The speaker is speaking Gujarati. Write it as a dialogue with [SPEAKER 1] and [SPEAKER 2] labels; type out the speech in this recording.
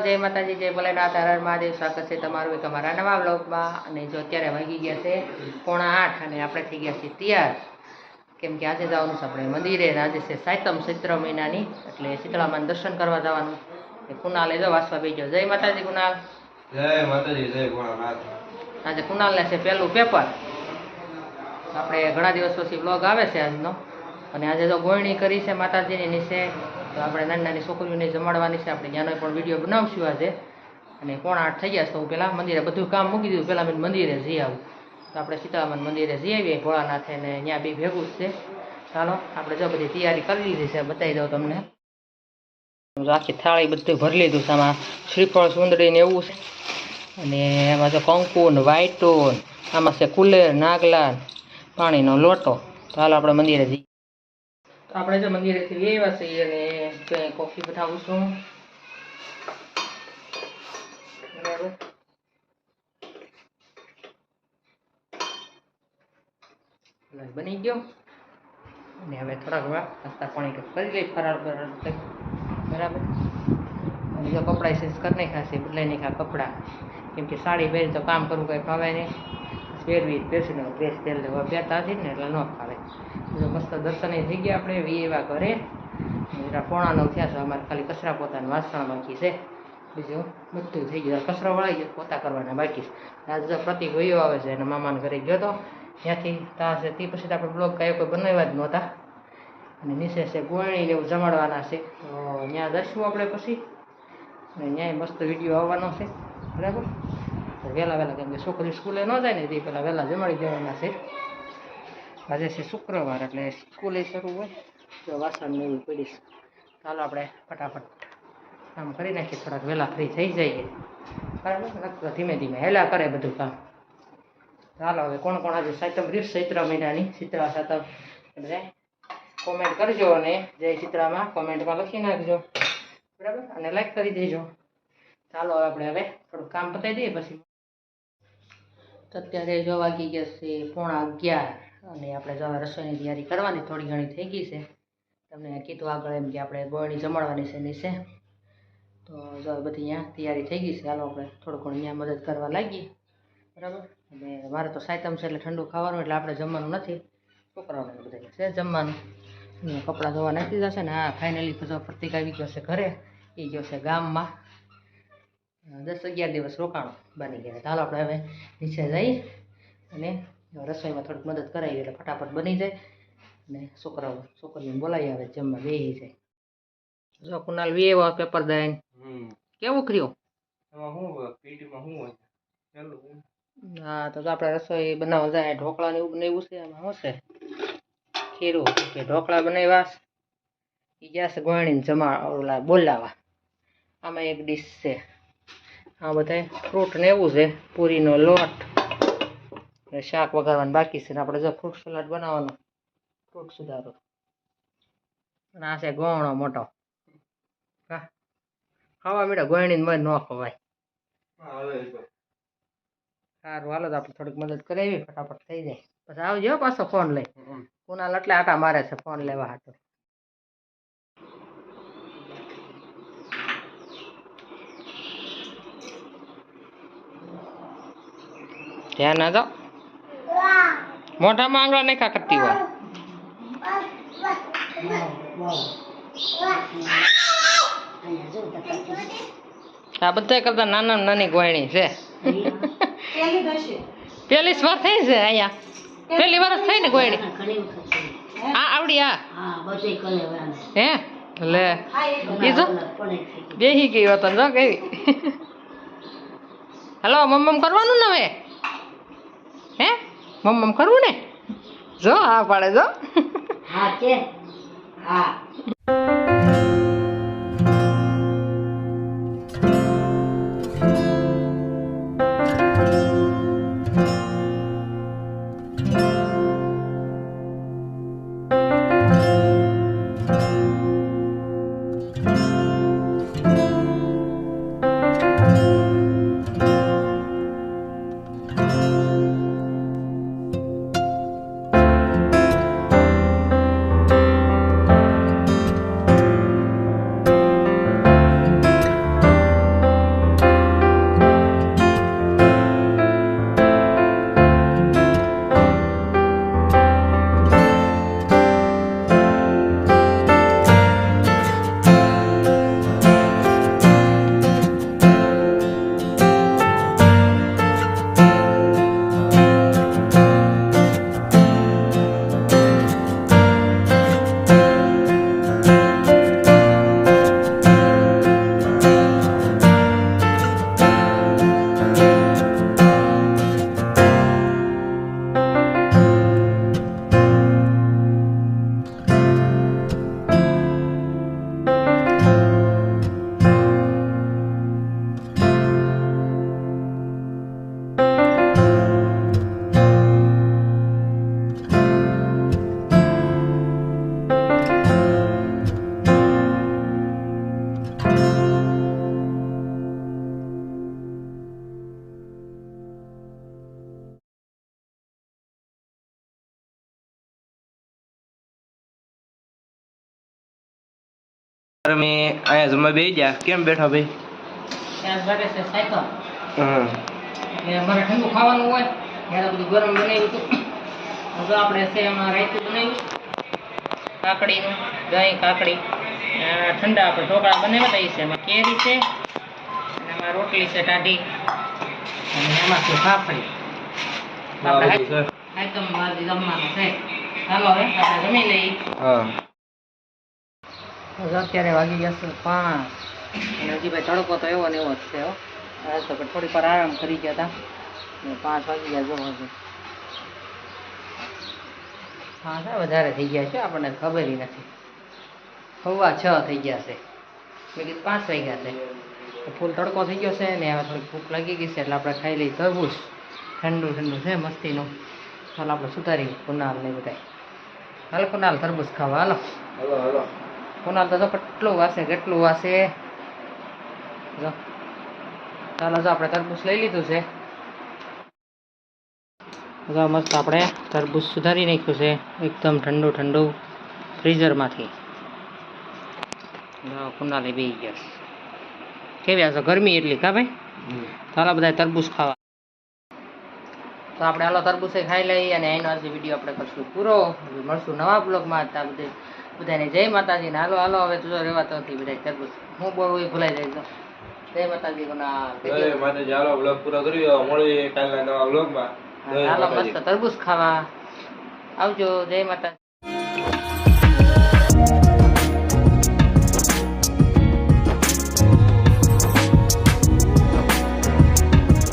[SPEAKER 1] જય માતાજી, જય ભોલેનાથ, હર હર મહાદેવ. સ્વાગત છે તમારું એક અમારા નવા વ્લોગમાં. અને જો અત્યારે વાગી ગયા છે 7:45 અને આપણે થઈ ગયા છીએ તૈયાર, કેમ કે આજે જવાનું છે આપણે મંદિરે. આજે છે સાતમ ચૈત્ર મહિનાની, એટલે શીતળામાના દર્શન કરવા જવાનું. કુનાલ જો વાસવા બેસી ગયો. જય માતાજી કુનાલ.
[SPEAKER 2] જય માતાજી, જય ભોળાનાથ.
[SPEAKER 1] આજે કુનાલને છે પહેલું પેપર. આપણે ઘણા દિવસ પછી વ્લોગ આવે છે આજનો. અને આજે તો ગોયણી કરી છે માતાજીની નીચે, તો આપણે નાની નાની છોકરીઓને જમાડવાની છે. આપણે ત્યાંનો પણ વિડીયો બનાવશું આજે. અને 7:45 થઈ ગયા છે, તો હું પહેલાં મંદિરે બધું કામ મૂકી દીધું, પહેલાં મેં મંદિરે જઈ આવું. તો આપણે સીતારામન મંદિરે જઈ આવીએ ભોળાનાથે, ને ત્યાં બી ભેગું જ છે. ચાલો આપણે જો બધી તૈયારી કરી લીધી છે, બતાવી દઉં તમને. આખી થાળી બધું ભરી લીધું છે. આમાં શ્રીફળ સુંદરી ને એવું છે, અને એમાં તો કંકુ ને વાયટો, આમાં છે કુલેર, નાગલા, પાણીનો લોટો. તો હાલો આપણે મંદિરે જઈએ. તો આપણે જો મંદિરેથી આવ્યા છીએ, અને ત્યાં કોફી બનાવું છું. બરાબર, બની ગયો. અને હવે થોડાક વાર નાસ્તા પાણી કરી લઈ, ફરાળ બરાબર. અને જો કપડાં સેન્સ કરી નાખ્યા છે, બદલાઈ નાખ્યા કપડાં, કેમ કે સાડી પહેરી તો કામ કરવું કંઈ ફાવે નહીં. પહેરવી બેસીને ડ્રેસ તેલ લેવા પહેરતા હતી ને, એટલે ન ફાવે. મસ્ત દર્શન થઈ ગયા આપણે એવા ઘરે. 8:45 થયા છે. અમારે ખાલી કચરા પોતાના વાસણ બાકી છે, બીજું બધું થઈ ગયું. કચરો વળાઈ ગયો, પોતા કરવાના બાકી છે. આજે પ્રતિક વયો આવે છે, એના મામાના ઘરે ગયો હતો, ત્યાંથી ત્યાં છે. તે પછી આપણે બ્લોગ કાંઈ કોઈ બનાવ્યા જ નહોતા. અને નીચે છે ગોળણીને એવું જમાડવાના છે, તો ત્યાં જઈશું આપણે પછી. અને ત્યાંય મસ્ત વિડીયો આવવાનો છે, બરાબર. વહેલા કેમ કે છોકરી સ્કૂલે ન જાય ને, તે પહેલાં વહેલા જમાડી દેવાના છે. આજે છે શુક્રવાર, એટલે સ્કૂલે શરૂ હોય. તો વાસણ એવું પડીશ. ચાલો આપણે ફટાફટ કામ કરી નાખીએ, થોડાક વહેલા ફ્રી થઈ જઈએ, બરાબર. ધીમે ધીમે હેલા કરે બધું કામ. ચાલો હવે કોણ કોણ આજે સાતમ રીત ચૈત્ર મહિનાની શીતળા સાતમ બધા કોમેન્ટ કરજો, અને જય શીતળામાં કોમેન્ટમાં લખી નાખજો, બરાબર. અને લાઈક કરી દેજો. ચાલો હવે આપણે થોડુંક કામ પતાવી દઈએ પછી. તો અત્યારે જો વાગી ગયા છે 11:15, અને આપણે જો રસોઈની તૈયારી કરવાની થોડી ઘણી થઈ ગઈ છે. તમને કીધું આગળ એમ કે આપણે ગોળણી જમાડવાની છે નીચે, તો જો બધી અહીંયા તૈયારી થઈ ગઈ છે. ચાલો આપણે થોડું ઘણું અહીંયા મદદ કરવા લાગીએ, બરાબર. અને મારે તો સાયતમ છે એટલે ઠંડુ ખાવાનું, એટલે આપણે જમવાનું નથી, છોકરાઓને બધા છે જમવાનું. કપડાં ધોવા નાખી જશે ને. હા, ફાઇનલી તો પ્રતિક આવી ગયો છે ઘરે. એ ગયો છે ગામમાં, 10-11 દિવસ રોકાણો બની ગયા. ચાલો આપણે હવે નીચે જઈ અને રસોઈમાં થોડીક મદદ કરાવી, એટલે ફટાફટ બની જાય. અને છોકરીઓને બોલાવી આવે, જમવા બેસી જાય. જો કુનાલ એવા પેપર દઈને કેવું કર્યું. હા, તો આપણે રસોઈ બનાવવા જાય. ઢોકળા ને એવું બનાવ્યું છે. એમાં શું છે, ખીરું કે ઢોકળા બનાવ્યા. એ ગયા છે ગોળણીને જમા બોલાવા. આમાં એક ડીશ છે. આ બધા ફ્રૂટ ને એવું છે, પૂરીનો લોટ, શાક વઘારવાનું બાકી છે. ને આપણે જો ફ્રૂટ સલાડ બનાવવાનું, ફ્રૂટ સુધારો. અને આ છે ગોળણો મોટો. હા, ખાવા મીડા ગોળણીને મધ ન ખવાય. સારું, હાલો તો આપણે થોડીક મદદ કરાવી, ફટાફટ થઈ જાય. પછી આવજો પાછો ફોન લઈ. કુનાલ એટલે આટા મારે છે ફોન લેવા હાટો. ધ્યાન ના દો, મોઢામાં આંગળા નહીં કરતી હોય. આ બધા કરતા નાના નાની ગોયણી છે. પેલી વાર થઈ છે અહીંયા, પેલી વાર થઈ ને ગોયણી. હા, આવડી. હા, હે લે બીજું બેસી ગઈ હતો જો કેવી. હલો, મમ્મ કરવાનું ને હવે. હે મમ્મ કરવું ને. જો હા પાડે જો. હા કે હા.
[SPEAKER 2] અમે અહીંયા જમવા બેસી ગયા. કેમ બેઠા ભાઈ?
[SPEAKER 1] ત્યાં ઘરે છે સાયકલ
[SPEAKER 2] હા.
[SPEAKER 1] એટલે અમારે ઠંડુ ખાવાનું હોય ત્યારે બધું ગરમ બનાવ્યું હતું. હવે આપણે છે એમાં રાયતું બનાવ્યું કાકડીનું, દહીં કાકડી ઠંડા આપણે ઢોકળા બનાવ્યા હતા એ છે. એમાં કેરી છે અને એમાં રોટલી છે ટાઢી અને એમાં છે ફાફડી. આપણે આઈટમ બાજી જમવાનું છે. ચાલો હવે આપણે જમી લઈએ.
[SPEAKER 2] હા.
[SPEAKER 1] અત્યારે વાગી ગયા છે 5 અને હજી ભાઈ તડકો તો એવો ને એવો જ છે હો. આ તો થોડીક વાર આરામ કરી ગયા હતા ને 5 વાગી ગયા જો હજી. હા સર વધારે થઈ ગયા છે આપણને ખબર નથી. 6:15 થઈ ગયા છે. મેં કીધું 5 વાગ્યા છે. ફૂલ તડકો થઈ ગયો છે ને હવે થોડીક ભૂખ લાગી ગઈ છે એટલે આપણે ખાઈ લઈએ તરબૂચ. ઠંડુ ઠંડુ છે મસ્તીનું. ચાલો આપણે સુધારી કુનાલ ને બધા. હાલો કુનાલ તરબૂચ ખાવા હાલો.
[SPEAKER 2] હલો.
[SPEAKER 1] કુનાલ તો જો કેટલું વાસે કેટલું વાસે જો. ચાલો જો આપણે તરબૂચ લઈ લીધું છે. જો મસ્ત આપણે તરબૂચ સુધારી નાખ્યું છે એકદમ ઠંડુ ઠંડુ ફ્રીઝરમાંથી. જો કુનાલે બેસી ગયા કેવી આવશે ગરમી એટલી કા ભાઈ. ચાલો બધા તરબૂચ ખાવા. તો આપણે હાલો તરબૂચે ખાઈ લઈએ અને એનો આજે વિડીયો આપણે કરશું પૂરો. મળશું નવા બ્લોગમાં. ત્યાં બધાને જય માતાજી ને હાલો હાલો હવે તું રહેવાતો નથી બધા તરબૂચ હું બોલું એ ભૂલાઈ જાય તો જય માતાજી કોના
[SPEAKER 2] જય માતાજી. હાલો બ્લોગ પૂરો કર્યો. મળીએ કાલના નવા બ્લોગમાં.
[SPEAKER 1] હાલો મસ્ત તરબૂચ ખાવા આવજો. જય માતાજી.